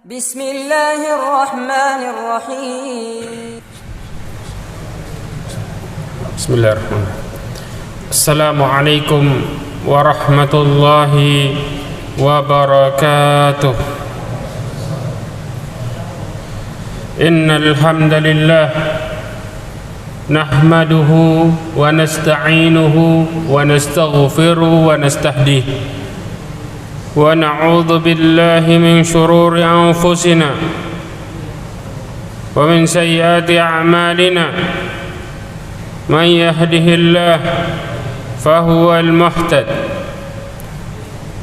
Bismillahirrahmanirrahim. Bismillahirrahmanirrahim. Assalamualaikum warahmatullahi wabarakatuh. Innal hamdalillah nahmaduhu wa nasta'inuhu wa nastaghfiruhu wa nastahdihi wa na'udzu billahi min shururi anfusina wa min sayyiati a'malina. Man yahdihillah fahuwal muhtad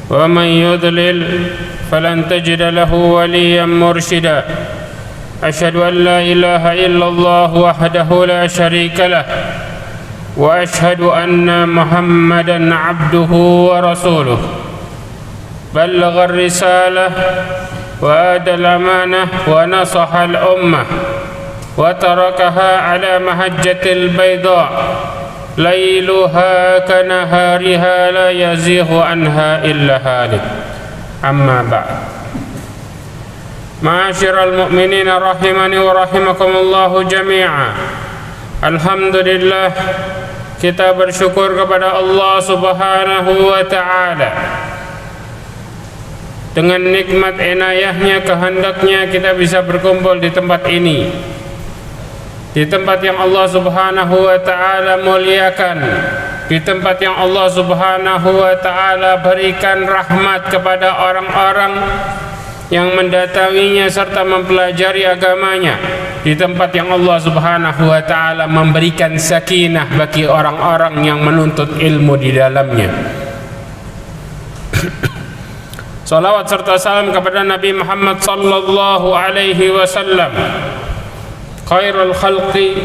wa man yudlil falan tajida lahu waliyyan murshida. Asyhadu an la ilaha illallah wahdahu la syarika lah wa asyhadu anna Muhammadan abduhu wa rasuluh. Ballagha ar-risalah wa adal amanah wa nasaha al-ummah wa tarakaha ala mahajjatil bayda layluha kanahariha la yazighu anha illa halik. Amma ba'd. Ma'asyiral mu'minin rahimani wa rahimakumullahu jami'a. Alhamdulillah, kita bersyukur kepada Allah Subhanahu wa ta'ala. Dengan nikmat inayahnya, kehendaknya kita bisa berkumpul di tempat ini, di tempat yang Allah Subhanahu wa ta'ala muliakan, di tempat yang Allah Subhanahu wa ta'ala berikan rahmat kepada orang-orang yang mendatanginya serta mempelajari agamanya, di tempat yang Allah Subhanahu wa ta'ala memberikan sakinah bagi orang-orang yang menuntut ilmu di dalamnya. Salawat serta salam kepada Nabi Muhammad sallallahu alaihi wasallam, khairul khalqi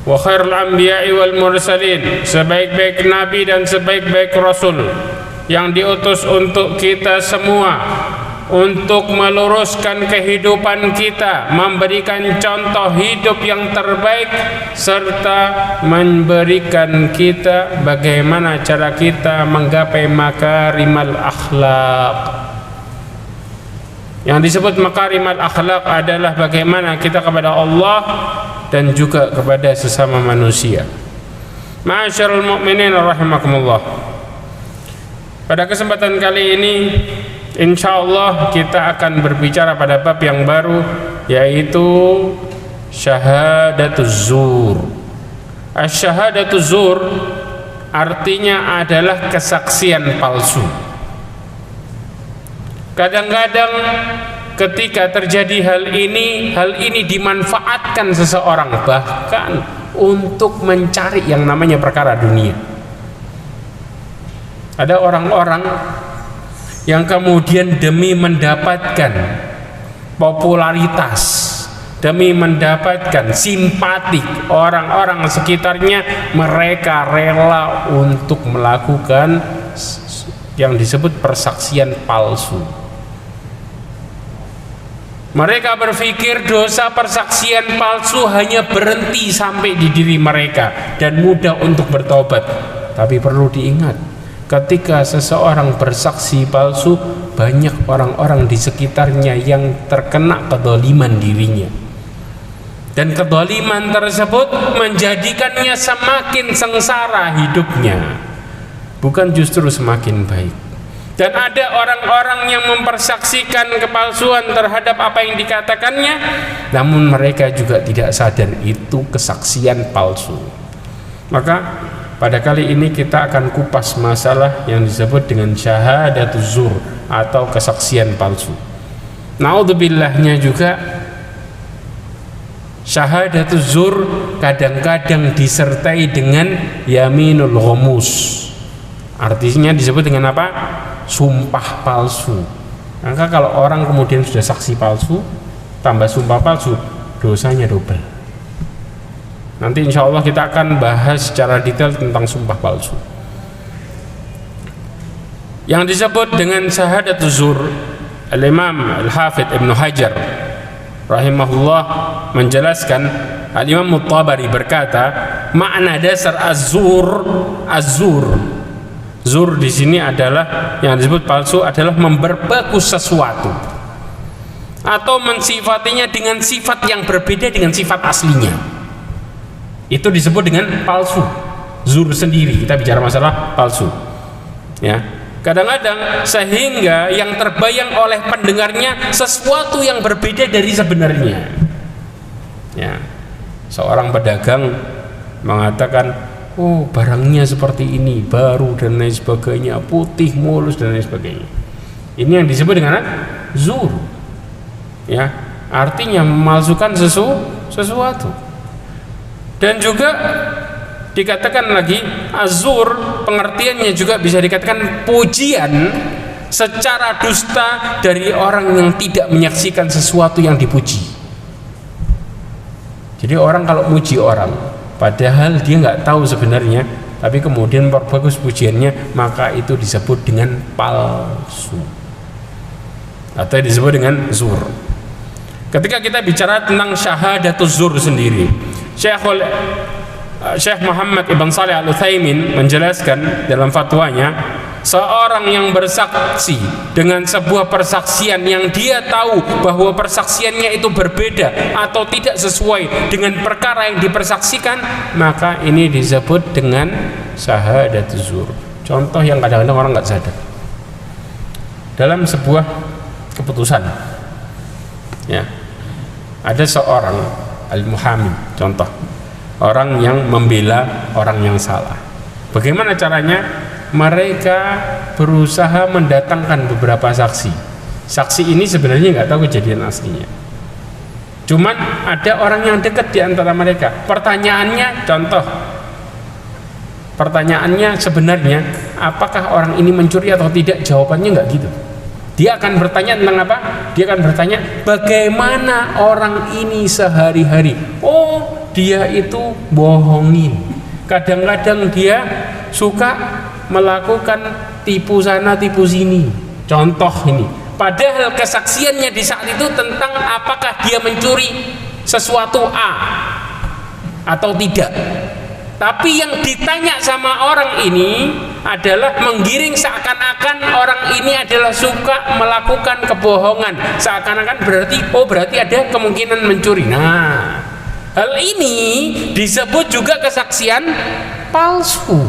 wa khairul anbiya'i wal mursalin, sebaik-baik nabi dan sebaik-baik rasul yang diutus untuk kita semua, untuk meluruskan kehidupan kita, memberikan contoh hidup yang terbaik, serta memberikan kita bagaimana cara kita menggapai makarimal akhlak. Yang disebut makarimal akhlak adalah bagaimana kita kepada Allah dan juga kepada sesama manusia. Ma'asyarul mu'minin rahimakumullah. Pada kesempatan kali ini insyaallah kita akan berbicara pada bab yang baru, yaitu syahadatuz zur. Asy-syahadatuz zur artinya adalah kesaksian palsu. Kadang-kadang ketika terjadi hal ini dimanfaatkan seseorang bahkan untuk mencari yang namanya perkara dunia. Ada orang-orang yang kemudian demi mendapatkan popularitas, demi mendapatkan simpati orang-orang sekitarnya, mereka rela untuk melakukan yang disebut persaksian palsu. Mereka berpikir dosa persaksian palsu hanya berhenti sampai di diri mereka dan mudah untuk bertobat. Tapi perlu diingat, ketika seseorang bersaksi palsu, banyak orang-orang di sekitarnya yang terkena kedzaliman dirinya, dan kedzaliman tersebut menjadikannya semakin sengsara hidupnya, bukan justru semakin baik. Dan ada orang-orang yang mempersaksikan kepalsuan terhadap apa yang dikatakannya, namun mereka juga tidak sadar itu kesaksian palsu. Maka pada kali ini kita akan kupas masalah yang disebut dengan syahadatuz zur atau kesaksian palsu. Naudzubillah-nya juga, syahadatuz zur kadang-kadang disertai dengan yaminul ghamus. Artinya disebut dengan apa? Sumpah palsu. Maka kalau orang kemudian sudah saksi palsu tambah sumpah palsu, dosanya double. Nanti insya Allah kita akan bahas secara detail tentang sumpah palsu. Yang disebut dengan syahadatuz zur, Al-Imam Al-Hafidh Ibnu Hajar rahimahullah menjelaskan, Al-Imam At-Tabari berkata, makna dasar az-zur di sini adalah yang disebut palsu adalah memperbagus sesuatu. atau mensifatinya dengan sifat yang berbeda dengan sifat aslinya. Itu disebut dengan palsu. Zur sendiri, kita bicara masalah palsu. Ya. Kadang-kadang sehingga yang terbayang oleh pendengarnya sesuatu yang berbeda dari sebenarnya. Ya. Seorang pedagang mengatakan, oh barangnya seperti ini, baru dan lain sebagainya, putih mulus dan lain sebagainya. Ini yang disebut dengan zur. Ya, artinya memalsukan sesuatu. Dan juga dikatakan lagi azur, pengertiannya juga bisa dikatakan pujian secara dusta dari orang yang tidak menyaksikan sesuatu yang dipuji. Jadi orang kalau muji orang padahal dia nggak tahu sebenarnya, tapi kemudian bagus pujiannya, maka itu disebut dengan palsu atau disebut dengan zur. Ketika kita bicara tentang syahadatuz zur sendiri, Syekh Muhammad Ibn Shalih Al-Utsaimin menjelaskan dalam fatwanya, seorang yang bersaksi dengan sebuah persaksian yang dia tahu bahwa persaksiannya itu berbeda atau tidak sesuai dengan perkara yang dipersaksikan, maka ini disebut dengan syahadatuz zur. Contoh yang kadang-kadang orang nggak sadar. Dalam sebuah keputusan, ya, ada seorang al-muhami, contoh orang yang membela orang yang salah. Bagaimana caranya? Mereka berusaha mendatangkan beberapa saksi. Saksi ini sebenarnya nggak tahu kejadian aslinya. Cuman ada orang yang dekat di antara mereka. Pertanyaannya sebenarnya, apakah orang ini mencuri atau tidak? Jawabannya nggak gitu. Dia akan bertanya tentang apa? Dia akan bertanya bagaimana orang ini sehari-hari. Oh, dia itu bohongin. Kadang-kadang dia suka melakukan tipu sana tipu sini. Contoh ini. Padahal kesaksiannya di saat itu tentang apakah dia mencuri sesuatu A atau tidak. Tapi yang ditanya sama orang ini adalah menggiring seakan-akan orang ini adalah suka melakukan kebohongan. Seakan-akan berarti ada kemungkinan mencuri. Nah, hal ini disebut juga kesaksian palsu.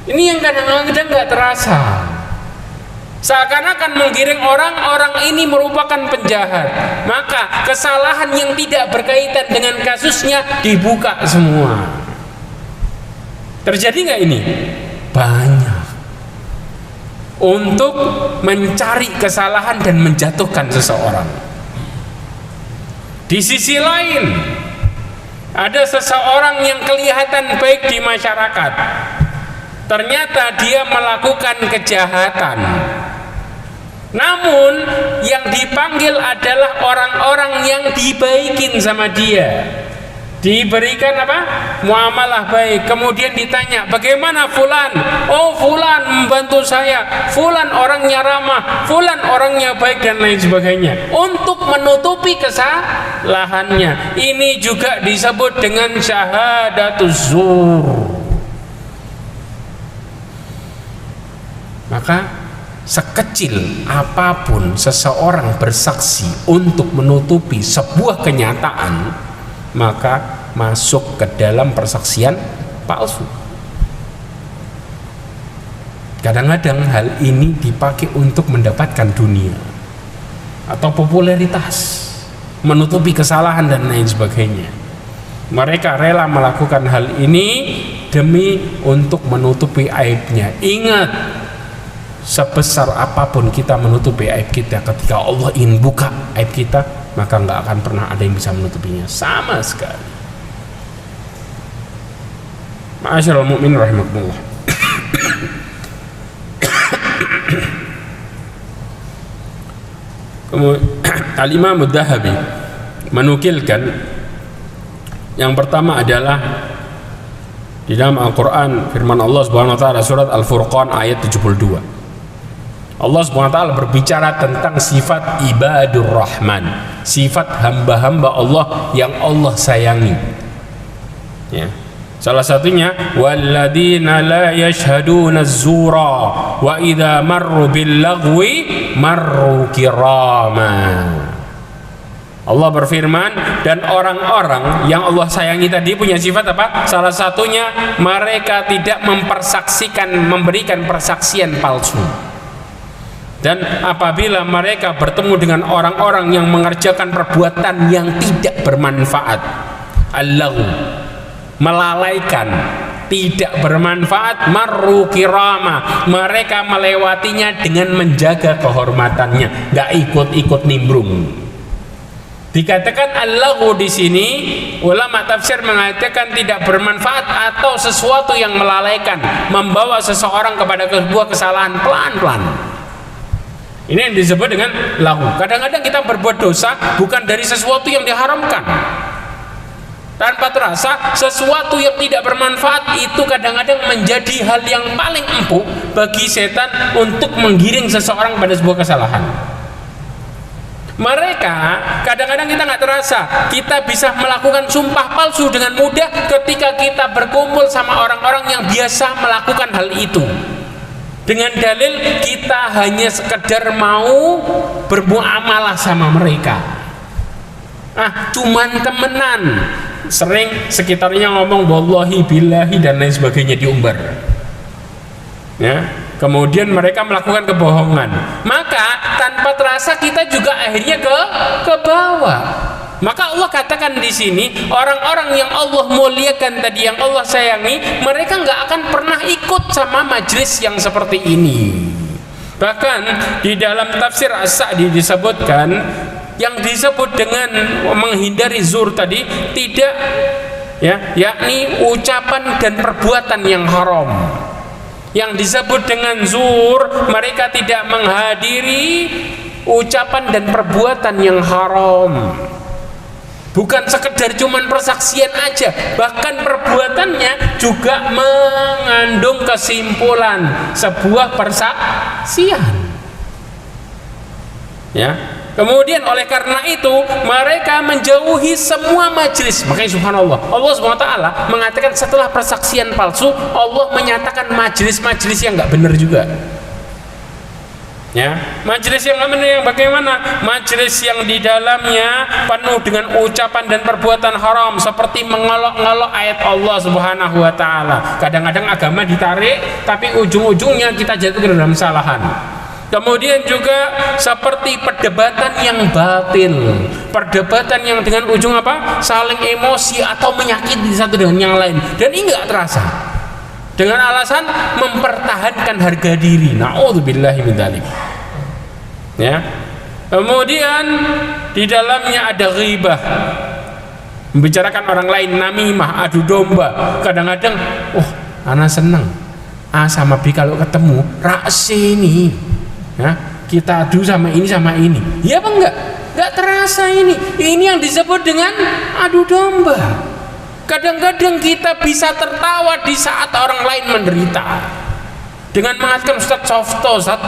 Ini yang kadang-kadang nggak terasa. Seakan-akan menggiring orang ini merupakan penjahat, maka kesalahan yang tidak berkaitan dengan kasusnya dibuka semua. Terjadi nggak ini? Banyak. Untuk mencari kesalahan dan menjatuhkan seseorang. Di sisi lain, ada seseorang yang kelihatan baik di masyarakat, ternyata dia melakukan kejahatan. Namun yang dipanggil adalah orang-orang yang dibaikin sama dia, diberikan apa? Muamalah baik. Kemudian ditanya, bagaimana fulan? Oh, fulan membantu saya, fulan orangnya ramah, fulan orangnya baik dan lain sebagainya, untuk menutupi kesalahannya. Ini juga disebut dengan syahadatuz zur. Maka sekecil apapun seseorang bersaksi untuk menutupi sebuah kenyataan, maka masuk ke dalam persaksian palsu. Kadang-kadang hal ini dipakai untuk mendapatkan dunia atau popularitas, menutupi kesalahan dan lain sebagainya. Mereka rela melakukan hal ini demi untuk menutupi aibnya. Ingat, sebesar apapun kita menutupi aib kita, ketika Allah ingin buka aib kita, maka nggak akan pernah ada yang bisa menutupinya sama sekali. Ma'asyiral mu'min rahimakumullah. Al-Imam Ad-Dhahabi menukilkan yang pertama adalah di dalam Al-Quran firman Allah Subhanahu wa taala surat Al-Furqan ayat 72. Allah Subhanahu wa taala berbicara tentang sifat ibadur rahman, sifat hamba-hamba Allah yang Allah sayangi. Ya. Salah satunya walladzina la yashhaduna az-zura wa idza marru bil lagwi marru kirama. Allah berfirman, dan orang-orang yang Allah sayangi tadi punya sifat apa? Salah satunya mereka tidak memberikan persaksian palsu. Dan apabila mereka bertemu dengan orang-orang yang mengerjakan perbuatan yang tidak bermanfaat, al-laghu, melalaikan, tidak bermanfaat, marru kirama, mereka melewatinya dengan menjaga kehormatannya, nggak ikut-ikut nimbrung. Dikatakan al-laghu di sini, ulama tafsir mengatakan tidak bermanfaat atau sesuatu yang melalaikan, membawa seseorang kepada sebuah kesalahan pelan-pelan. Ini yang disebut dengan laghu. Kadang-kadang kita berbuat dosa bukan dari sesuatu yang diharamkan. Tanpa terasa, sesuatu yang tidak bermanfaat itu kadang-kadang menjadi hal yang paling empuk bagi setan untuk menggiring seseorang pada sebuah kesalahan. Mereka kadang-kadang kita nggak terasa, kita bisa melakukan sumpah palsu dengan mudah ketika kita berkumpul sama orang-orang yang biasa melakukan hal itu, dengan dalil kita hanya sekedar mau bermuamalah sama mereka. Cuman temenan. Sering sekitarnya ngomong wallahi billahi dan lain sebagainya diumbar. Ya. Kemudian mereka melakukan kebohongan, maka tanpa terasa kita juga akhirnya ke bawah. Maka Allah katakan di sini, orang-orang yang Allah muliakan tadi, yang Allah sayangi, mereka nggak akan pernah ikut sama majelis yang seperti ini. Bahkan di dalam tafsir As-Sa'di disebutkan, yang disebut dengan menghindari zur tadi tidak, yakni ucapan dan perbuatan yang haram. Yang disebut dengan zur, mereka tidak menghadiri ucapan dan perbuatan yang haram. Bukan sekedar cuman persaksian aja, bahkan perbuatannya juga mengandung kesimpulan sebuah persaksian. Ya. Kemudian oleh karena itu mereka menjauhi semua majelis. Makanya subhanallah, Allah SWT mengatakan setelah persaksian palsu, Allah menyatakan majelis-majelis yang nggak benar juga. Ya, majelis yang nggak benar yang bagaimana? Majelis yang di dalamnya penuh dengan ucapan dan perbuatan haram, seperti mengolok-ngolok ayat Allah Subhanahu Wa Taala. Kadang-kadang agama ditarik, tapi ujung-ujungnya kita jatuh ke dalam kesalahan. Kemudian juga seperti perdebatan yang batil, perdebatan yang dengan ujung apa? Saling emosi atau menyakiti satu dengan yang lain, dan ini nggak terasa, dengan alasan mempertahankan harga diri. Na'udzubillahi min dzalik. Ya. Kemudian di dalamnya ada ghibah, membicarakan orang lain, namimah, adu domba. Kadang-kadang, ana seneng sama B kalau ketemu raksi ini. Ya, kita adu sama ini sama ini. Ya apa enggak? Enggak terasa ini. Ini yang disebut dengan adu domba. Kadang-kadang kita bisa tertawa di saat orang lain menderita dengan mengatakan Ustaz softo, Ustaz.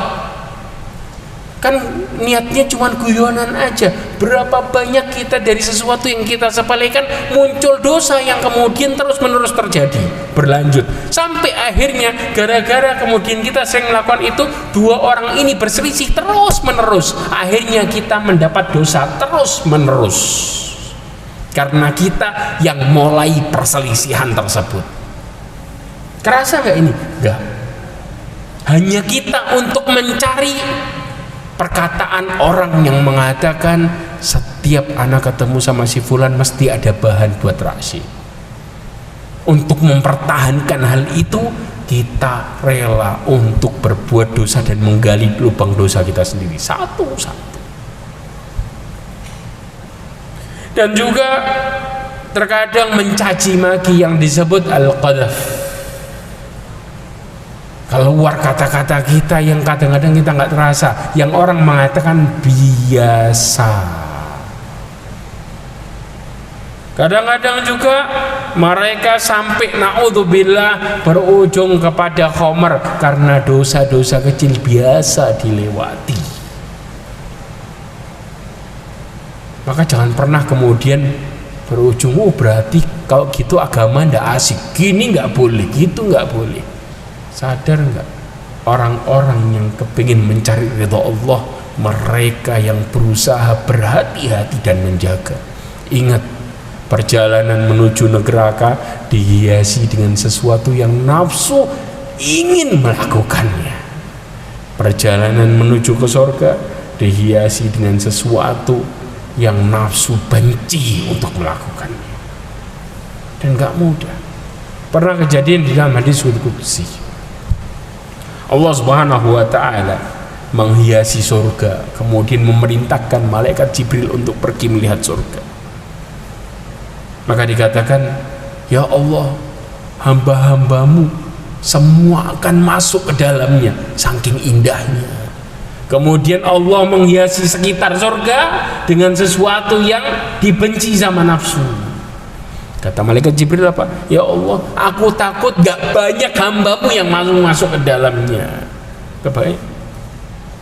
Kan niatnya cuma guyonan aja. Berapa banyak kita dari sesuatu yang kita sepelekan muncul dosa yang kemudian terus-menerus terjadi, berlanjut sampai akhirnya gara-gara kemudian kita sering melakukan itu, dua orang ini berselisih terus-menerus, akhirnya kita mendapat dosa terus-menerus karena kita yang mulai perselisihan tersebut. Kerasa nggak ini? Nggak. Hanya kita untuk mencari perkataan orang yang mengatakan setiap anak ketemu sama si fulan mesti ada bahan buat raksi. Untuk mempertahankan hal itu, kita rela untuk berbuat dosa dan menggali lubang dosa kita sendiri satu-satu. Dan juga terkadang mencaci maki yang disebut al-qadhaf. Keluar kata-kata kita yang kadang-kadang kita nggak terasa, yang orang mengatakan biasa. Kadang-kadang juga mereka sampai na'udzubillah berujung kepada khamar karena dosa-dosa kecil biasa dilewati. Maka jangan pernah kemudian berujung berarti kalau gitu agama ndak asik, gini nggak boleh, gitu nggak boleh. Sadar nggak orang-orang yang kepingin mencari ridha Allah, mereka yang berusaha berhati-hati dan menjaga. Ingat, perjalanan menuju neraka dihiasi dengan sesuatu yang nafsu ingin melakukannya. Perjalanan menuju ke surga dihiasi dengan sesuatu yang nafsu benci untuk melakukannya, dan gak mudah. Pernah kejadian di dalam hadis qudsi, Allah Subhanahu wa ta'ala menghiasi surga, kemudian memerintahkan malaikat Jibril untuk pergi melihat surga. Maka dikatakan, ya Allah, hamba-hambamu semua akan masuk ke dalamnya, saking indahnya. Kemudian Allah menghiasi sekitar surga dengan sesuatu yang dibenci sama nafsu. Kata malaikat Jibril apa? Ya Allah, aku takut gak banyak hambamu yang masuk ke dalamnya. Kebaik.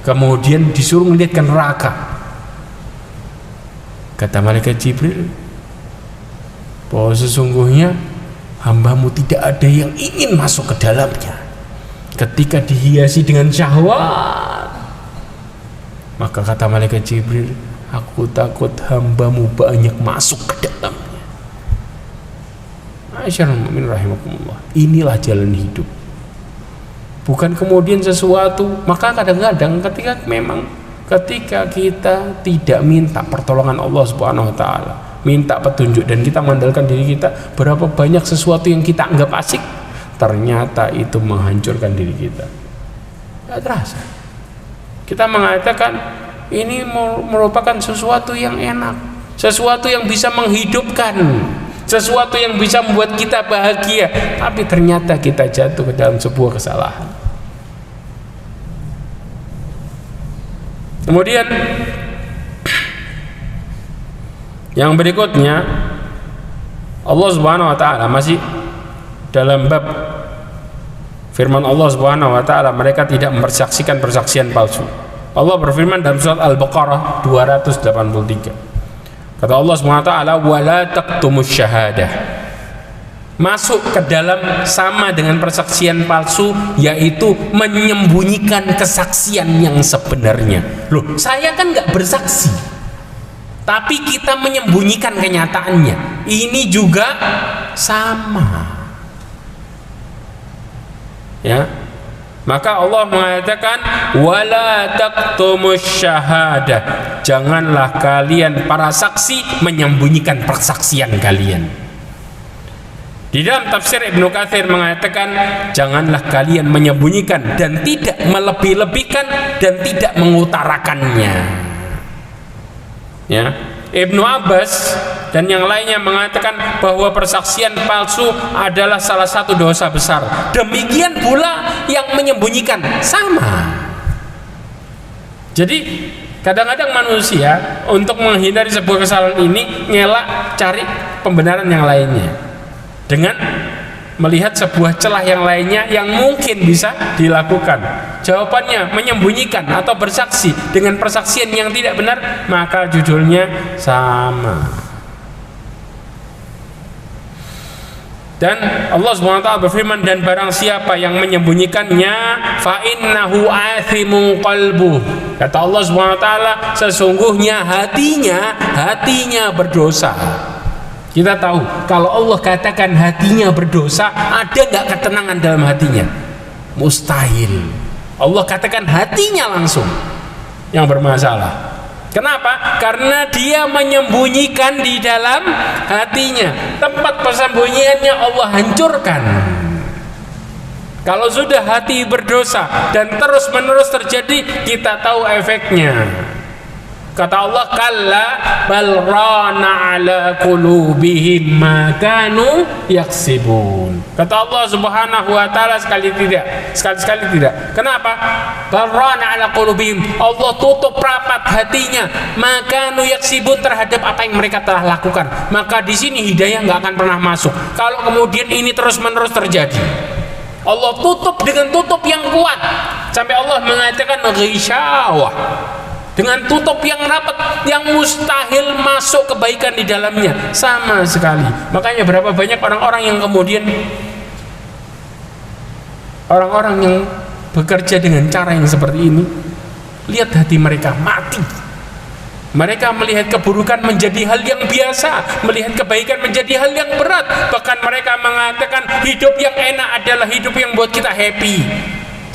Kemudian disuruh melihat ke neraka. Kata malaikat Jibril bahwa sesungguhnya hambamu tidak ada yang ingin masuk ke dalamnya. Ketika dihiasi dengan syahwat, maka kata malaikat Jibril, aku takut hambamu banyak masuk ke dalamnya. Ma'asyiral mu'minin rahimakumullah, inilah jalan hidup. Bukan kemudian sesuatu, maka kadang-kadang ketika kita tidak minta pertolongan Allah Subhanahu wa ta'ala, minta petunjuk, dan kita mengandalkan diri kita, berapa banyak sesuatu yang kita anggap asik, ternyata itu menghancurkan diri kita. Gak terasa. Kita mengatakan ini merupakan sesuatu yang enak, sesuatu yang bisa menghidupkan, sesuatu yang bisa membuat kita bahagia, tapi ternyata kita jatuh ke dalam sebuah kesalahan. Kemudian yang berikutnya, Allah Subhanahu wa ta'ala masih dalam bab firman Allah Subhanahu wa ta'ala, mereka tidak mempersaksikan persaksian palsu. Allah berfirman dalam surat Al-Baqarah 283. Kata Allah Subhanahu wa ta'ala, wala taqtumus syahadah. Masuk ke dalam sama dengan persaksian palsu, yaitu menyembunyikan kesaksian yang sebenarnya. Loh, saya kan nggak bersaksi, tapi kita menyembunyikan kenyataannya. Ini juga sama. Ya, maka Allah mengatakan wala taqtumus syahadah, janganlah kalian para saksi menyembunyikan persaksian kalian. Di dalam tafsir Ibnu Katsir mengatakan janganlah kalian menyembunyikan dan tidak melebih-lebihkan dan tidak mengutarakannya. Ya, Ibnu Abbas dan yang lainnya mengatakan bahwa persaksian palsu adalah salah satu dosa besar. Demikian pula yang menyembunyikan, sama. Jadi kadang-kadang manusia untuk menghindari sebuah kesalahan ini ngelak cari pembenaran yang lainnya dengan melihat sebuah celah yang lainnya yang mungkin bisa dilakukan. Jawabannya menyembunyikan atau bersaksi dengan persaksian yang tidak benar, maka judulnya sama. Dan Allah SWT berfirman, dan barang siapa yang menyembunyikannya fa innahu athimun qalbuh. Kata Allah SWT, sesungguhnya hatinya berdosa. Kita tahu kalau Allah katakan hatinya berdosa, ada nggak ketenangan dalam hatinya? Mustahil. Allah katakan hatinya langsung yang bermasalah. Kenapa? Karena dia menyembunyikan di dalam hatinya. Tempat persembunyiannya Allah hancurkan. Kalau sudah hati berdosa dan terus menerus terjadi, kita tahu efeknya. Kata Allah, kalla bal rana ala qulubihim ma kanu yaksibun. Kata Allah Subhanahu wa ta'ala sekali tidak. Kenapa? Bal rana ala qulubihim, Allah tutup rapat hatinya ma kanu yaksibun, terhadap apa yang mereka telah lakukan. Maka di sini hidayah nggak akan pernah masuk kalau kemudian ini terus-menerus terjadi. Allah tutup dengan tutup yang kuat sampai Allah mengatakan ghisyawah. dengan tutup yang rapat, yang mustahil masuk kebaikan di dalamnya sama sekali. Makanya berapa banyak orang-orang yang kemudian orang-orang yang bekerja dengan cara yang seperti ini, lihat hati mereka mati. Mereka melihat keburukan menjadi hal yang biasa, melihat kebaikan menjadi hal yang berat. Bahkan mereka mengatakan hidup yang enak adalah hidup yang buat kita happy.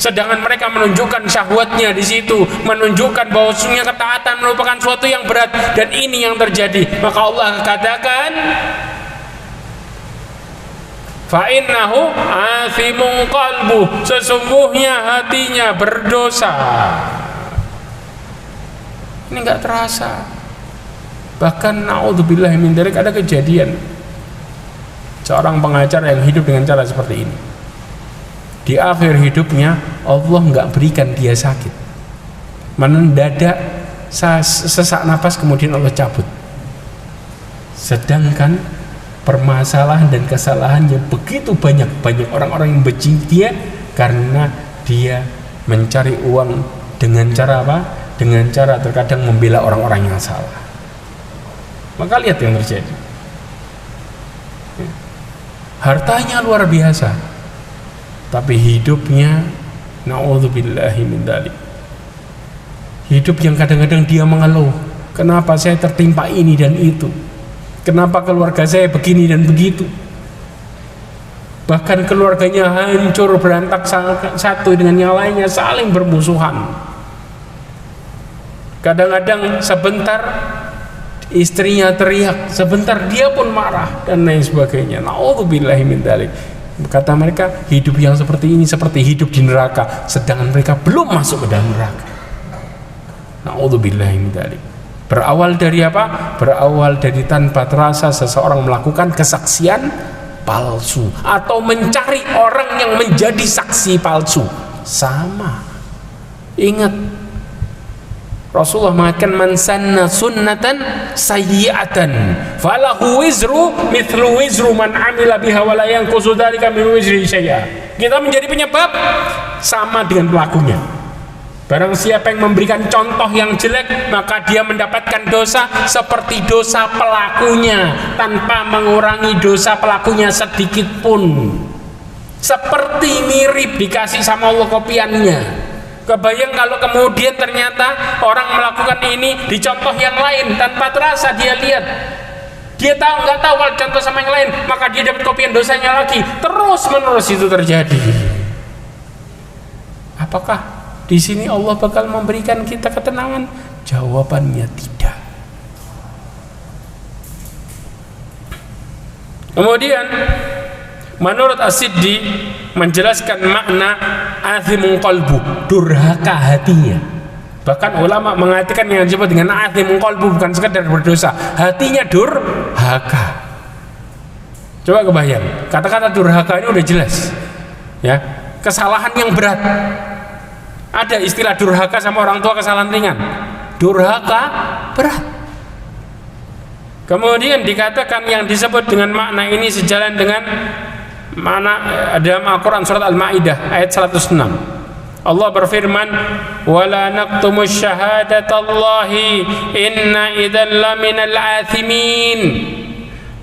Sedangkan mereka menunjukkan syahwatnya di situ, menunjukkan bahwasanya ketaatan merupakan suatu yang berat, dan ini yang terjadi. Maka Allah katakan, fa innahu athimun qalbu, sesungguhnya hatinya berdosa. Ini nggak terasa. Bahkan naudzubillah min dzalik, ada kejadian seorang pengacara yang hidup dengan cara seperti ini. Di akhir hidupnya Allah nggak berikan dia sakit, mendadak sesak napas kemudian Allah cabut. Sedangkan permasalahan dan kesalahannya begitu banyak orang-orang yang benci dia karena dia mencari uang dengan cara apa? Dengan cara terkadang membela orang-orang yang salah. Maka lihat yang terjadi. Hartanya luar biasa, tapi hidupnya naudzubillahi min dzalik. Hidup yang kadang-kadang dia mengeluh, kenapa saya tertimpa ini dan itu, kenapa keluarga saya begini dan begitu. Bahkan keluarganya hancur berantak satu dengan yang lainnya, saling bermusuhan. Kadang-kadang sebentar istrinya teriak, sebentar dia pun marah dan lain sebagainya. Naudzubillahi min dzalik. Kata mereka, hidup yang seperti ini seperti hidup di neraka, sedangkan mereka belum masuk ke dalam neraka. Naudzubillahi min dzalik. Berawal dari apa? Berawal dari tanpa terasa seseorang melakukan kesaksian palsu atau mencari orang yang menjadi saksi palsu. Sama. Ingat, Rasulullah mengatakan, man sanna sunnatan sayyi'atan falahu wizru mithlu wizru man amila biha wa la yanqusu dzalika min wizri syai'a. Kita menjadi penyebab sama dengan pelakunya. Barang siapa yang memberikan contoh yang jelek, maka dia mendapatkan dosa seperti dosa pelakunya tanpa mengurangi dosa pelakunya sedikit pun. Seperti mirip dikasih sama Allah kopiannya. Kebayang kalau kemudian ternyata orang melakukan ini di contoh yang lain, tanpa terasa dia lihat, dia tahu nggak tahu kalau contoh sama yang lain, maka dia dapat kopian dosanya lagi, terus menerus itu terjadi. Apakah di sini Allah bakal memberikan kita ketenangan? Jawabannya tidak. Kemudian menurut As-Siddi menjelaskan makna athimun qalbu, durhaka hatinya. Bahkan ulama mengatakan yang disebut dengan athimun qalbu bukan sekedar berdosa, hatinya durhaka. Coba kebayang, kata-kata durhaka ini udah jelas ya, kesalahan yang berat. Ada istilah durhaka sama orang tua kesalahan ringan, durhaka berat. Kemudian dikatakan yang disebut dengan makna ini sejalan dengan mana dalam Al-Quran surat Al-Ma'idah ayat 106. Allah berfirman, wala naqtumus syahadatallahi inna idzal laminal athimin,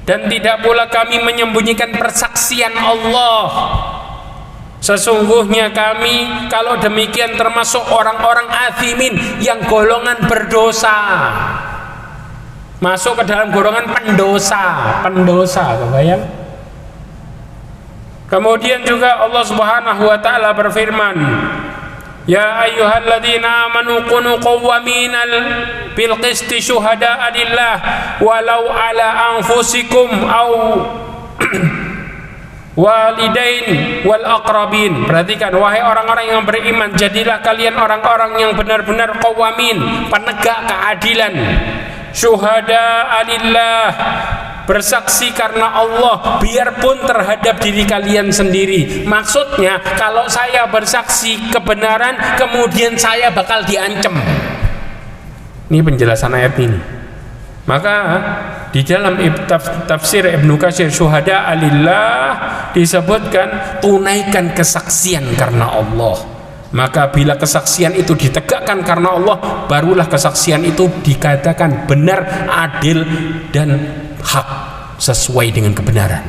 dan tidak pula kami menyembunyikan persaksian Allah, sesungguhnya kami kalau demikian termasuk orang-orang athimin yang golongan berdosa, masuk ke dalam golongan pendosa, kebayang? Kemudian juga Allah Subhanahu wa taala berfirman, ya ayyuhalladzina amanu kunu qawwaminal bil qisti syuhada'a lillah walau ala anfusikum au walidain wal aqrabin. Perhatikan, wahai orang-orang yang beriman, jadilah kalian orang-orang yang benar-benar qawwamin, penegak keadilan, syuhada'a lillah, bersaksi karena Allah, biarpun terhadap diri kalian sendiri. Maksudnya kalau saya bersaksi kebenaran kemudian saya bakal diancam. Ini penjelasan ayat ini. Maka di dalam tafsir Ibnu Katsir, syuhada alillah disebutkan tunaikan kesaksian karena Allah. Maka bila kesaksian itu ditegakkan karena Allah, barulah kesaksian itu dikatakan benar, adil, dan hak, sesuai dengan kebenaran.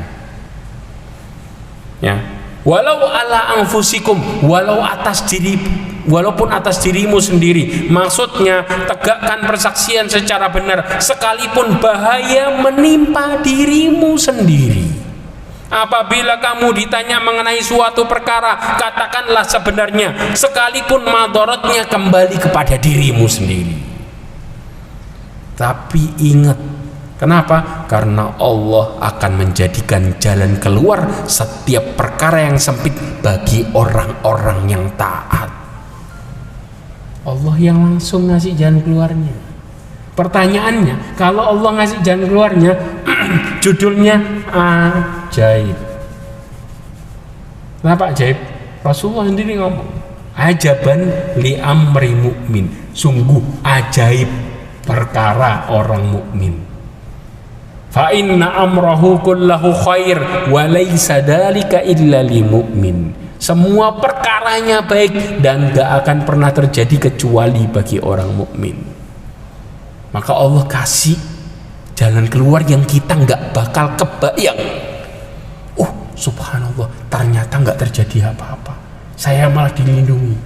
Ya. Walau ala anfusikum, walaupun atas dirimu sendiri. Maksudnya tegakkan persaksian secara benar sekalipun bahaya menimpa dirimu sendiri. Apabila kamu ditanya mengenai suatu perkara, katakanlah sebenarnya sekalipun madorotnya kembali kepada dirimu sendiri. Tapi ingat, kenapa? Karena Allah akan menjadikan jalan keluar setiap perkara yang sempit bagi orang-orang yang taat. Allah yang langsung ngasih jalan keluarnya. Pertanyaannya, kalau Allah ngasih jalan keluarnya, judulnya ajaib. Kenapa ajaib? Rasulullah sendiri ngomong, ajaban li amri mu'min, sungguh ajaib perkara orang mukmin. Fa inna amrahu kullahu khair wa laisa dzalika illa lil mu'min. Semua perkaranya baik dan gak akan pernah terjadi kecuali bagi orang mukmin. Maka Allah kasih jalan keluar yang kita nggak bakal kebayang. Subhanallah, ternyata nggak terjadi apa-apa. Saya malah dilindungi.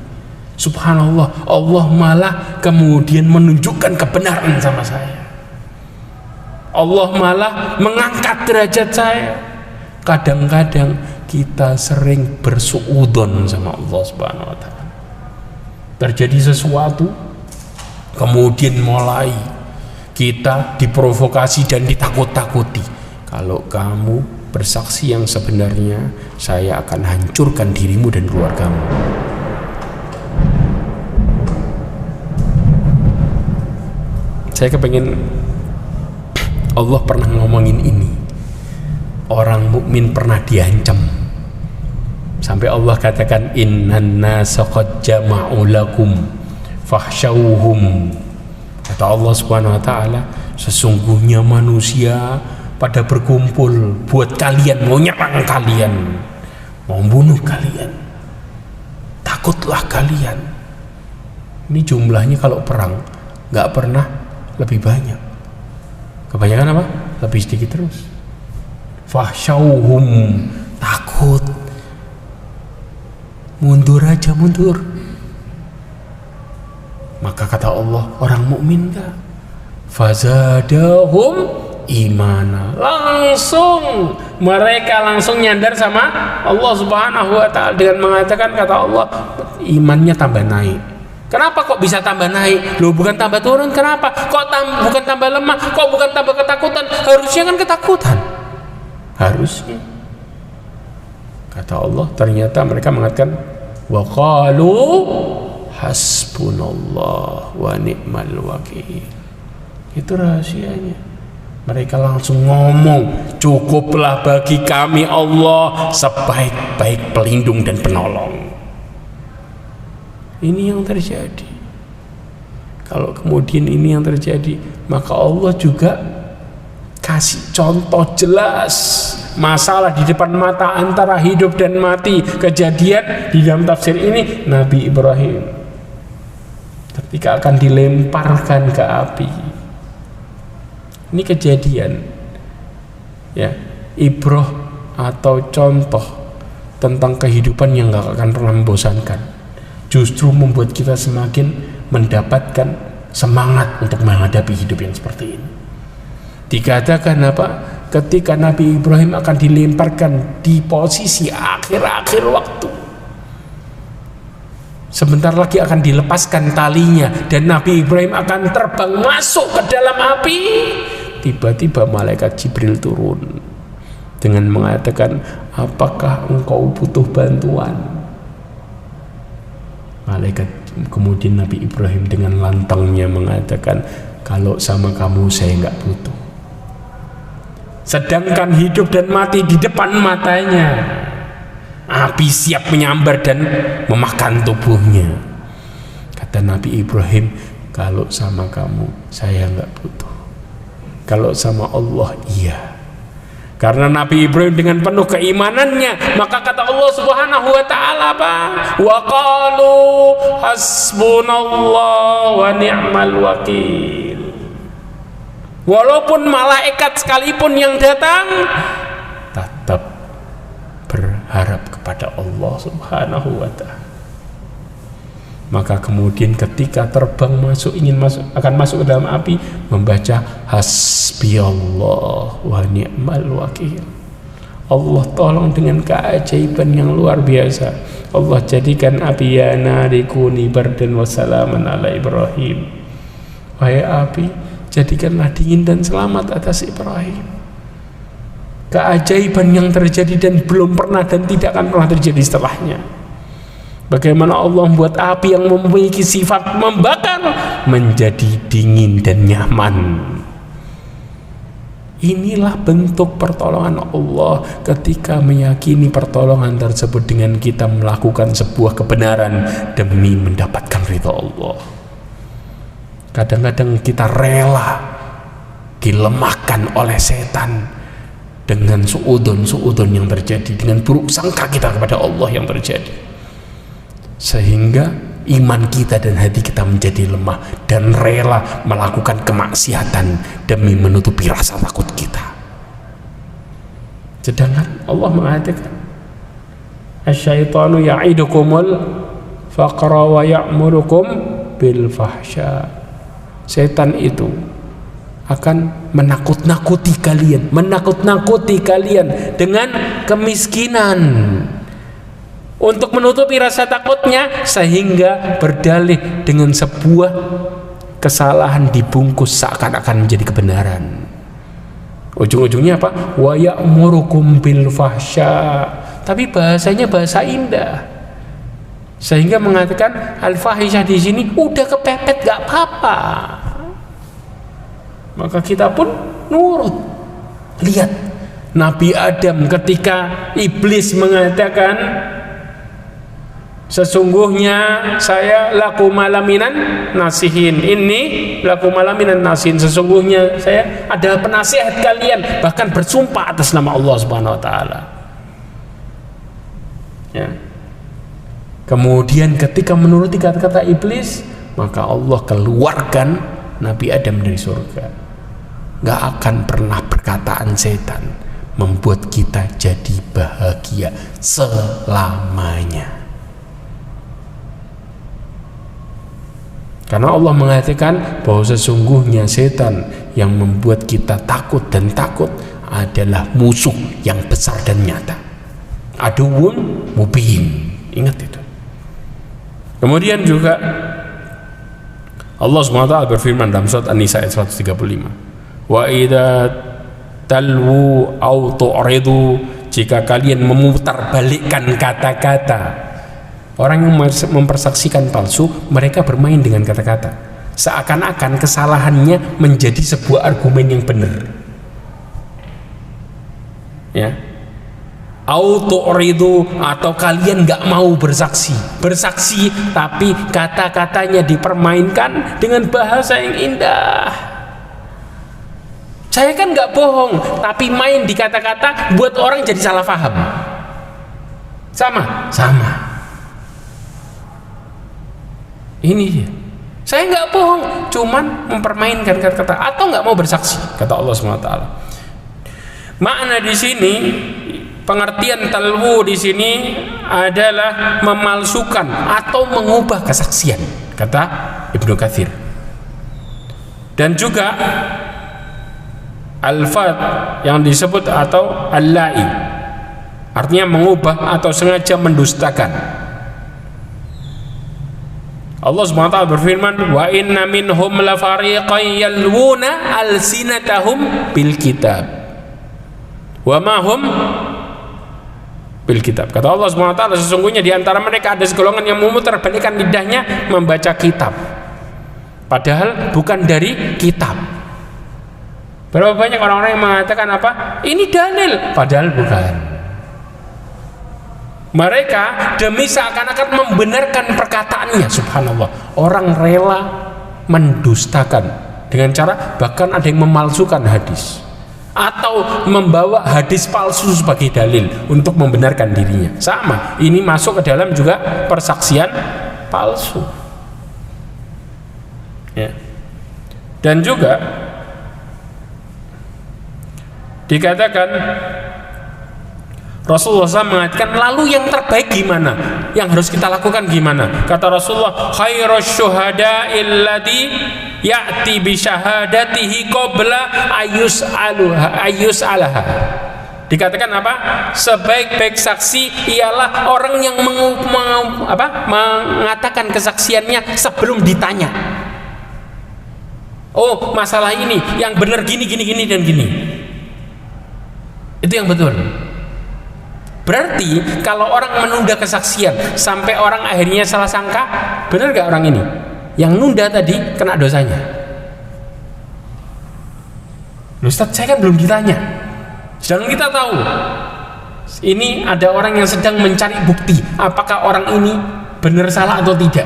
Subhanallah, Allah malah kemudian menunjukkan kebenaran sama saya. Allah malah mengangkat derajat saya. Kadang-kadang kita sering bersuudzon sama Allah Subhanahu wa taala. Terjadi sesuatu, kemudian mulai kita diprovokasi dan ditakut-takuti. Kalau kamu bersaksi yang sebenarnya, saya akan hancurkan dirimu dan keluargamu. Saya kepengen Allah pernah ngomongin ini. Orang mukmin pernah diancam sampai Allah katakan innan nasa qad jama'u lakum fakhshawhum. Kata Allah Subhanahu wa taala, sesungguhnya manusia pada berkumpul buat kalian, mau nyerang kalian, mau bunuh kalian. Takutlah kalian. Ini jumlahnya kalau perang nggak pernah lebih banyak. Kebanyakan apa? Lebih sedikit terus. Fakhshawhum, takut. Mundur aja, mundur. Maka kata Allah, orang mukmin enggak. Fazadahum imana. Langsung mereka langsung nyandar sama Allah Subhanahu wa taala dengan mengatakan, kata Allah, imannya tambah naik. Kenapa kok bisa tambah naik? Loh, bukan tambah turun. Kenapa? Kok bukan tambah lemah? Kok bukan tambah ketakutan? Harusnya kan ketakutan. Harusnya. Kata Allah, ternyata mereka mengatakan wa qalu hasbunallah wa ni'mal wakil. Itu rahasianya. Mereka langsung ngomong, cukuplah bagi kami Allah sebaik-baik pelindung dan penolong. Ini yang terjadi. Kalau kemudian ini yang terjadi, maka Allah juga kasih contoh jelas masalah di depan mata antara hidup dan mati. Kejadian di dalam tafsir ini, Nabi Ibrahim ketika akan dilemparkan ke api. Ini kejadian, ya, ibrah atau contoh tentang kehidupan yang gak akan pernah membosankan. Justru membuat kita semakin mendapatkan semangat untuk menghadapi hidup yang seperti ini. Dikatakan apa? Ketika Nabi Ibrahim akan dilemparkan di posisi akhir-akhir waktu, sebentar lagi akan dilepaskan talinya dan Nabi Ibrahim akan terbang masuk ke dalam api. Tiba-tiba malaikat Jibril turun dengan mengatakan, apakah engkau butuh bantuan? Malaikat kemudian Nabi Ibrahim dengan lantangnya mengatakan, kalau sama kamu saya nggak butuh. Sedangkan hidup dan mati di depan matanya, api siap menyambar dan memakan tubuhnya. Kata Nabi Ibrahim, kalau sama kamu saya nggak butuh. Kalau sama Allah iya. Karena Nabi Ibrahim dengan penuh keimanannya, maka kata Allah Subhanahu wa taala apa? Wa qalu hasbunallah wa ni'mal wakil. Walaupun malaikat sekalipun yang datang, tetap berharap kepada Allah Subhanahu wa taala. Maka kemudian ketika terbang akan masuk ke dalam api, membaca hasbiyallah wa ni'mal wakil. Allah tolong dengan keajaiban yang luar biasa. Allah jadikan api ya narikuni bardan wa salaman ala Ibrahim. Wahai api, jadikanlah dingin dan selamat atas Ibrahim. Keajaiban yang terjadi dan belum pernah dan tidak akan pernah terjadi setelahnya. Bagaimana Allah membuat api yang memiliki sifat membakar menjadi dingin dan nyaman. Inilah bentuk pertolongan Allah ketika meyakini pertolongan tersebut dengan kita melakukan sebuah kebenaran demi mendapatkan ridha Allah. Kadang-kadang kita rela dilemahkan oleh setan dengan suudon yang terjadi, dengan buruk sangka kita kepada Allah yang terjadi, sehingga iman kita dan hati kita menjadi lemah dan rela melakukan kemaksiatan demi menutupi rasa takut kita. Sedangkan Allah mengatakan asyaitanu ya'idukumul faqra wa ya'murukum bil fahsya. Setan itu akan menakut-nakuti kalian dengan kemiskinan untuk menutupi rasa takutnya, sehingga berdalih dengan sebuah kesalahan dibungkus seakan-akan menjadi kebenaran. Ujung-ujungnya apa? Wa ya'murukum bil fahsya. Tapi bahasanya bahasa indah, sehingga mengatakan al fahisyah di sini udah kepepet gak apa-apa. Maka kita pun nurut. Lihat Nabi Adam ketika iblis mengatakan sesungguhnya saya laku malaminan nasihin, ini laku malaminan nasihin, sesungguhnya saya adalah penasihat kalian, bahkan bersumpah atas nama Allah Subhanahu wa taala. Ya. Kemudian ketika menuruti kata-kata iblis, maka Allah keluarkan Nabi Adam dari surga. Gak akan pernah perkataan setan membuat kita jadi bahagia selamanya. Karena Allah mengatakan bahwa sesungguhnya setan yang membuat kita takut dan takut adalah musuh yang besar dan nyata. Aduwwun mubin. Ingat itu. Kemudian juga Allah SWT berfirman dalam surat An-Nisa ayat 135. Wa idza talwu au tu'ridu, jika kalian memutarbalikkan kata-kata. Orang yang mempersaksikan palsu, mereka bermain dengan kata-kata, seakan-akan kesalahannya menjadi sebuah argumen yang benar. Ya. Au tu'ridu, atau kalian nggak mau bersaksi tapi kata-katanya dipermainkan dengan bahasa yang indah. Saya kan nggak bohong, tapi main di kata-kata buat orang jadi salah paham. Sama. Ini dia. Saya nggak bohong, cuman mempermainkan kata-kata atau nggak mau bersaksi, kata Allah SWT. Makna di sini, pengertian talwu di sini adalah memalsukan atau mengubah kesaksian, kata Ibnu Katsir. Dan juga al-fat yang disebut atau al-la'i, artinya mengubah atau sengaja mendustakan. Allah SWT berfirman, wa inna minhum lafariqan yalwuna alsinatahum bil kitab wa ma hum bil kitab. Kata Allah SWT, sesungguhnya di antara mereka ada segolongan yang memutarbalikkan lidahnya membaca kitab, padahal bukan dari kitab. Berapa banyak orang-orang yang mengatakan apa? Ini dalil, padahal bukan. Mereka demi seakan-akan membenarkan perkataannya. Subhanallah, orang rela mendustakan dengan cara bahkan ada yang memalsukan hadis, atau membawa hadis palsu sebagai dalil untuk membenarkan dirinya. Sama, ini masuk ke dalam juga persaksian palsu. Ya. Dan juga dikatakan Rasulullah SAW mengatakan, lalu yang terbaik gimana? Yang harus kita lakukan gimana? Kata Rasulullah, khairus syuhada'i alladhi ya'ti bi syahadatihi qabla ayyus'alaha. Dikatakan apa? Sebaik-baik saksi ialah orang yang mengatakan kesaksiannya sebelum ditanya. Oh, masalah ini yang benar gini dan gini. Itu yang betul. Berarti kalau orang menunda kesaksian sampai orang akhirnya salah sangka, benar gak orang ini? Yang nunda tadi kena dosanya. Ustaz, saya kan belum ditanya. Sedangkan kita tahu ini ada orang yang sedang mencari bukti apakah orang ini benar salah atau tidak.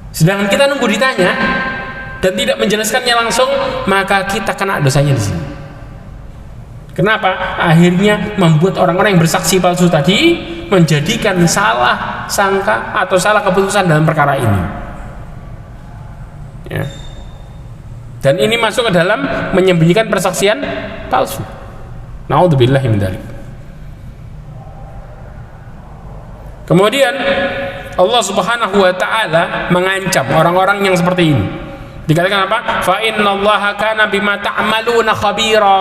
Sedangkan kita nunggu ditanya dan tidak menjelaskannya langsung, maka kita kena dosanya di sini. Kenapa? Akhirnya membuat orang-orang yang bersaksi palsu tadi menjadikan salah sangka atau salah keputusan dalam perkara ini. Ya. Dan ini masuk ke dalam menyembunyikan persaksian palsu. Na'udzubillahi min dzalik. Kemudian Allah Subhanahu wa taala mengancam orang-orang yang seperti ini. Dikatakan apa? Fa innallaha kana bima ta'maluna khabira.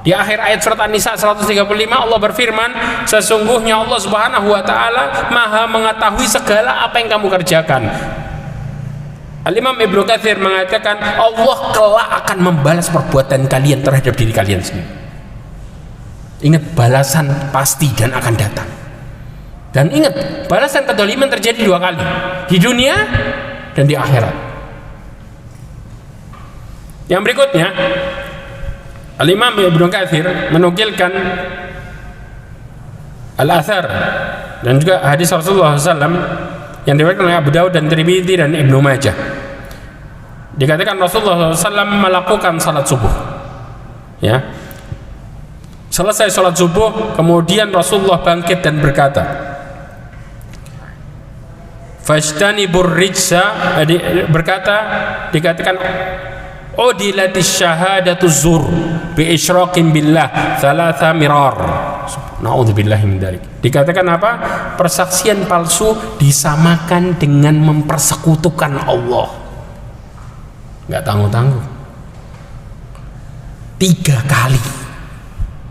Di akhir ayat surat An-Nisa 135 Allah berfirman, sesungguhnya Allah Subhanahu wa taala Maha mengetahui segala apa yang kamu kerjakan. Al-Imam Ibnu Katsir mengatakan Allah kelak akan membalas perbuatan kalian terhadap diri kalian sendiri. Ingat, balasan pasti dan akan datang. Dan ingat, balasan kedzaliman terjadi 2 kali, di dunia dan di akhirat. Yang berikutnya, Al-Imam Ibnu Katsir menukilkan al-athar dan juga hadis Rasulullah SAW yang diriwayatkan oleh Abu Daud dan Tirmidzi dan Ibnu Majah. Dikatakan Rasulullah SAW melakukan salat subuh. Ya. Selesai salat subuh, kemudian Rasulullah bangkit dan berkata, "Fajtanibur rijsa", berkata, dikatakan udilatis syahadatu zur bi isyraqin billah thalatha mirar. Na'udzubillahi min dzalik. Dikatakan apa? Persaksian palsu disamakan dengan mempersekutukan Allah. Enggak tanggung-tanggung. 3 kali.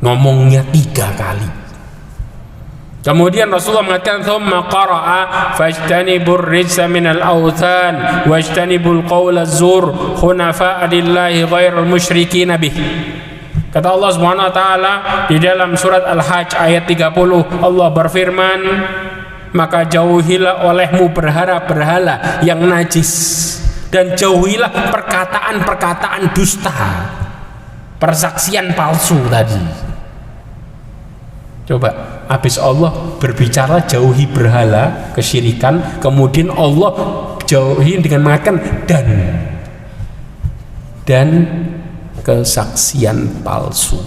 Ngomongnya 3 kali. Kemudian Rasulullah mengatakan, "Tsumma qara'a fajtanibur rijsa minal awthan wajtanibul qawla zur hunafa'a lillahi ghairul musyrikin bih." Kata Allah Subhanahu wa taala di dalam surat Al-Hajj ayat 30, Allah berfirman, "Maka jauhilah olehmu berhala-berhala yang najis dan jauhilah perkataan-perkataan dusta." Persaksian palsu tadi. Coba, habis Allah berbicara jauhi berhala, kesyirikan, kemudian Allah jauhi dengan mengatakan dan kesaksian palsu.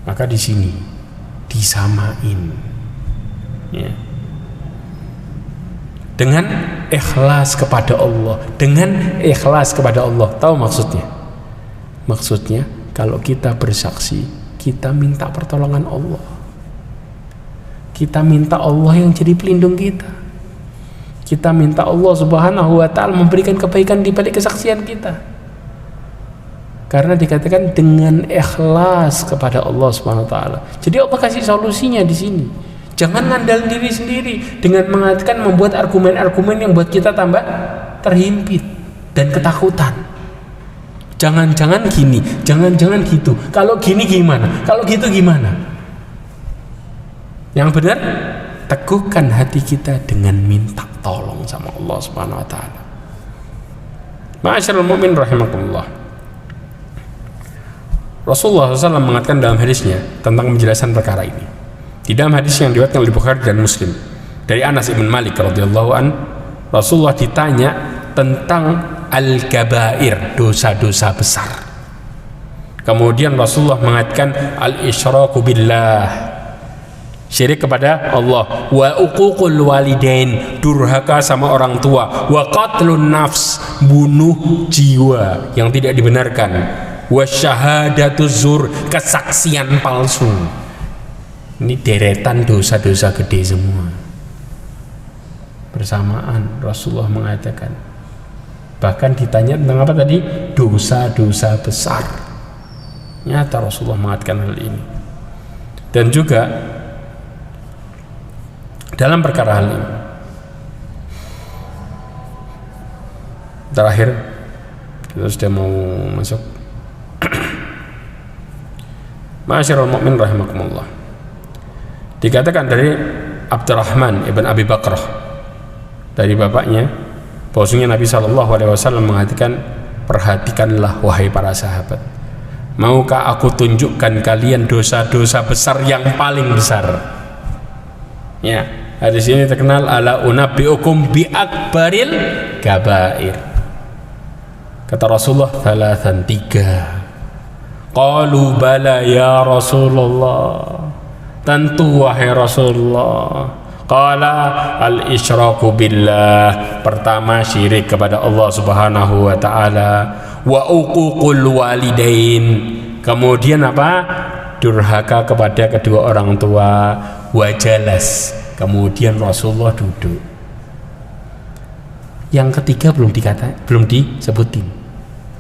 Maka di sini disamain, ya. Dengan ikhlas kepada Allah, Tahu maksudnya? Maksudnya kalau kita bersaksi, kita minta pertolongan Allah. Kita minta Allah yang jadi pelindung kita. Kita minta Allah Subhanahu wa taala memberikan kebaikan di balik kesaksian kita. Karena dikatakan dengan ikhlas kepada Allah Subhanahu wa taala. Jadi Allah kasih solusinya di sini. Jangan ngandalin diri sendiri dengan mengatakan membuat argumen-argumen yang buat kita tambah terhimpit dan ketakutan. Jangan-jangan gini, jangan-jangan gitu. Kalau gini gimana? Kalau gitu gimana? Yang benar, teguhkan hati kita dengan minta tolong sama Allah Subhanahu wa taala. Ma'asyiral mu'min rahimakumullah. Rasulullah SAW mengatakan dalam hadisnya tentang penjelasan perkara ini. Di dalam hadis yang diriwayatkan oleh Bukhari dan Muslim dari Anas bin Malik radhiyallahu an, Rasulullah ditanya tentang al-kabair, dosa-dosa besar. Kemudian Rasulullah mengatakan al-isyraku billah, syirik kepada Allah, wa uququl walidain, durhaka sama orang tua, wa qatlun nafs, bunuh jiwa yang tidak dibenarkan, wa syahadatuz zur, kesaksian palsu. Ini deretan dosa-dosa gede semua. Bersamaan Rasulullah mengatakan, bahkan ditanya tentang apa tadi? Dosa-dosa besar. Nyata Rasulullah mengatakan hal ini. Dan juga dalam perkara hal ini, terakhir kita sudah mau masuk. Ma'asyiral mu'min rahimakumullah, dikatakan dari Abdurrahman ibn Abi Bakrah dari bapaknya bahwasanya Nabi SAW mengatakan, perhatikanlah wahai para sahabat, maukah aku tunjukkan kalian dosa-dosa besar yang paling besar? Ya, hadis ini terkenal, ala unabbiukum bi akbaril kabair. Kata Rasulullah, thalathan, 3. Qalu bala ya Rasulullah, tentu wahai Rasulullah. Qala al-isyraku billah, pertama syirik kepada Allah Subhanahu wa taala, wa uququl walidain, kemudian apa? Durhaka kepada kedua orang tua, wa jalas, kemudian Rasulullah duduk. Yang ketiga belum disebutin.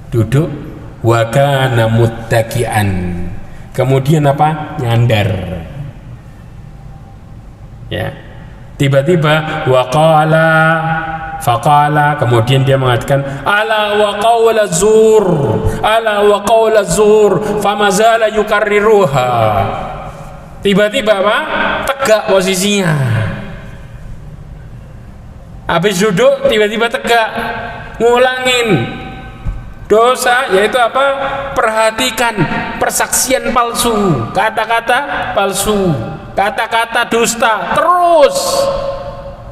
Duduk, wa kana muttaqian, kemudian apa? Nyandar. Ya. Tiba-tiba waqala faqala, kemudian dia mengatakan ala wa qawla zur, ala wa qawla zur, famazala yukarriruha. Tiba-tiba apa? Tegak posisinya. Habis duduk tiba-tiba tegak, ngulangin dosa, yaitu apa? Perhatikan persaksian palsu, kata-kata palsu, kata-kata dusta, terus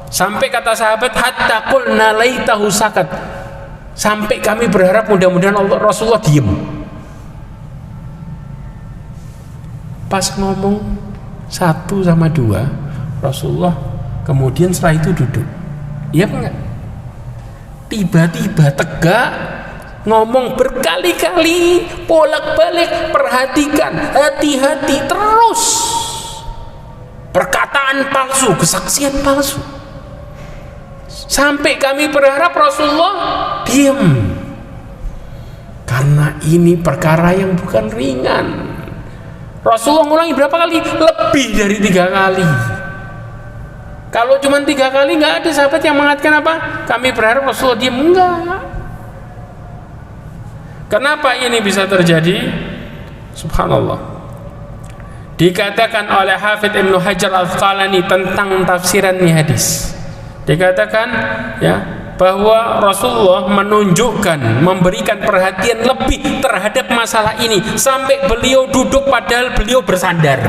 sampai kata sahabat hatta qulna laitahu sakat, sampai kami berharap mudah-mudahan Rasulullah diem. Pas ngomong 1 sama 2, Rasulullah kemudian setelah itu duduk. Iya enggak? Tiba-tiba tegak, ngomong berkali-kali, bolak-balik, perhatikan, hati-hati, terus perkataan palsu, kesaksian palsu, sampai kami berharap Rasulullah diam, karena ini perkara yang bukan ringan. Rasulullah ngulangi berapa kali? Lebih dari 3 kali. Kalau cuma 3 kali nggak ada sahabat yang mengatakan apa? Kami berharap Rasulullah diam. Enggak. Kenapa ini bisa terjadi? Subhanallah. Dikatakan oleh Hafidz Ibnu Hajar Al-Asqalani tentang tafsiran ini hadis, dikatakan ya bahwa Rasulullah menunjukkan, memberikan perhatian lebih terhadap masalah ini sampai beliau duduk padahal beliau bersandar.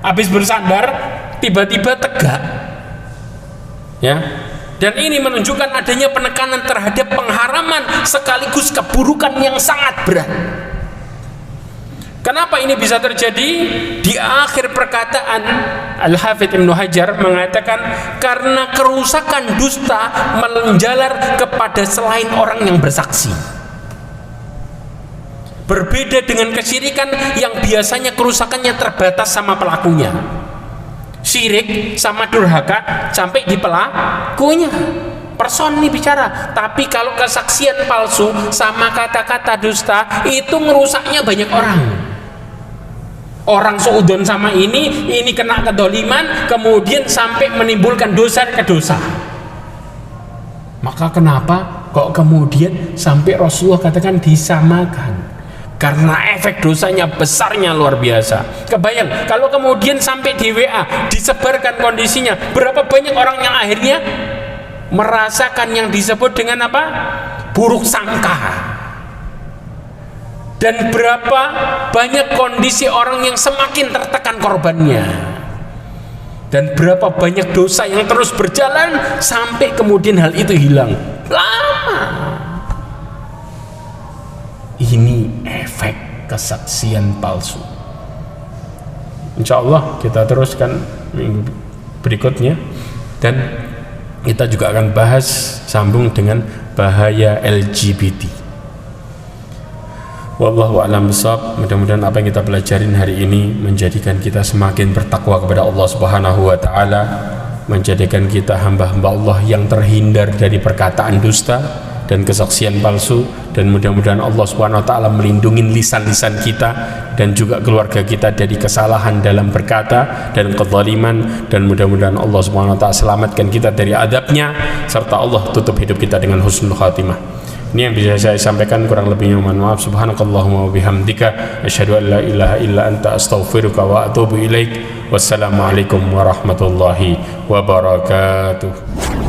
Habis bersandar tiba-tiba tegak. Ya. Dan ini menunjukkan adanya penekanan terhadap pengharaman sekaligus keburukan yang sangat berat. Kenapa ini bisa terjadi? Di akhir perkataan Al-Hafidz Ibnu Hajar mengatakan karena kerusakan dusta menjalar kepada selain orang yang bersaksi. Berbeda dengan kesyirikan yang biasanya kerusakannya terbatas sama pelakunya. Syirik sama durhaka sampai di pelakunya, person nih bicara. Tapi kalau kesaksian palsu sama kata-kata dusta itu ngerusaknya banyak orang. Orang seudon sama ini kena kedoliman, kemudian sampai menimbulkan dosa ke dosa. Maka kenapa kok kemudian sampai Rasulullah katakan disamakan? Karena efek dosanya besarnya luar biasa. Kebayang kalau kemudian sampai di WA disebarkan kondisinya, berapa banyak orang yang akhirnya merasakan yang disebut dengan apa? Buruk sangka. Dan berapa banyak kondisi orang yang semakin tertekan korbannya. Dan berapa banyak dosa yang terus berjalan sampai kemudian hal itu hilang. Lama. fake, kesaksian palsu. Insya Allah kita teruskan minggu berikutnya, dan kita juga akan bahas sambung dengan bahaya LGBT. Wallahu a'lam bishawab. Mudah-mudahan apa yang kita pelajarin hari ini menjadikan kita semakin bertakwa kepada Allah Subhanahu wa taala, menjadikan kita hamba-hamba Allah yang terhindar dari perkataan dusta dan kesaksian palsu, dan mudah-mudahan Allah Subhanahu wa taala melindungi lisan-lisan kita dan juga keluarga kita dari kesalahan dalam berkata dan kezaliman, dan mudah-mudahan Allah Subhanahu wa taala selamatkan kita dari adabnya, serta Allah tutup hidup kita dengan husnul khatimah. Ini yang bisa saya sampaikan, kurang lebihnya mohon maaf. Subhanakallahumma wa bihamdika asyhadu an la ilaha illa anta astaghfiruka wa atubu ilaik. Wassalamualaikum warahmatullahi wabarakatuh.